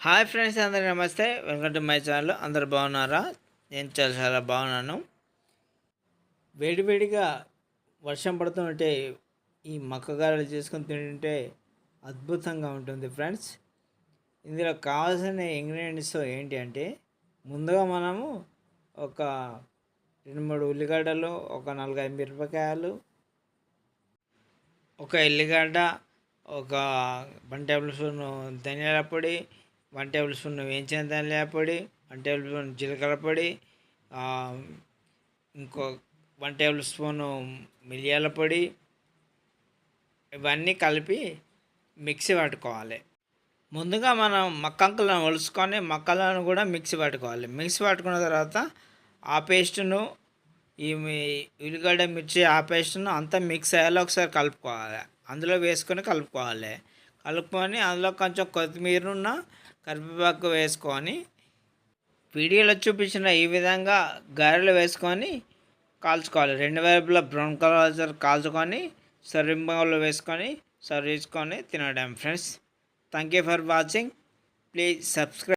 Hi friends, అందరికీ నమస్తే. Welcome to my channel. అందరు బాగున్నారా? నేను చాలా చాలా బాగున్నాను. వేడివేడిగా వర్షం పడుతుంటే ఈ మక్కగారెలు చేసుకొని తింటుంటే అద్భుతంగా ఉంటుంది ఫ్రెండ్స్. ఇందులో కావాల్సిన ఇంగ్రీడియంట్స్ ఏంటి అంటే, ముందుగా మనము ఒక 2-3 ఉల్లిగడ్డలు, ఒక 4-5 మిరపకాయలు, ఒక ఎల్లిగడ్డ, ఒక 1 టేబుల్ స్పూన్ ధనియాల పొడి, 1 టేబుల్ స్పూన్ వేయించిన ధనియాల పొడి, 1 టేబుల్ స్పూన్ జీలకర్ర పొడి, ఇంకో 1 టేబుల్ స్పూన్ మిరియాల పొడి, ఇవన్నీ కలిపి మిక్సీ పట్టుకోవాలి. ముందుగా మనం మక్కంకులను ఒలుసుకొని మక్కలను కూడా మిక్సీ పట్టుకోవాలి. మిక్సీ పట్టుకున్న తర్వాత ఆ పేస్టును, ఈ ఉల్లిగడ్డ మిర్చి ఆ పేస్ట్ను అంతా మిక్స్ అయ్యేలా ఒకసారి కలుపుకోవాలి. అందులో వేసుకొని కలుపుకొని అందులో కొంచెం కొత్తిమీరను కరివేపాకు వేసుకొని వీడియోలో చూపించిన ఈ విధంగా గారెలు వేసుకొని కాల్చుకోవాలి. 2 వైపులా బ్రౌన్ కలర్ కాల్చుకొని సర్వింగ్ బౌల్లో వేసుకొని సర్వ్ చేసుకొని తినడం friends. Thank you for watching. Please subscribe.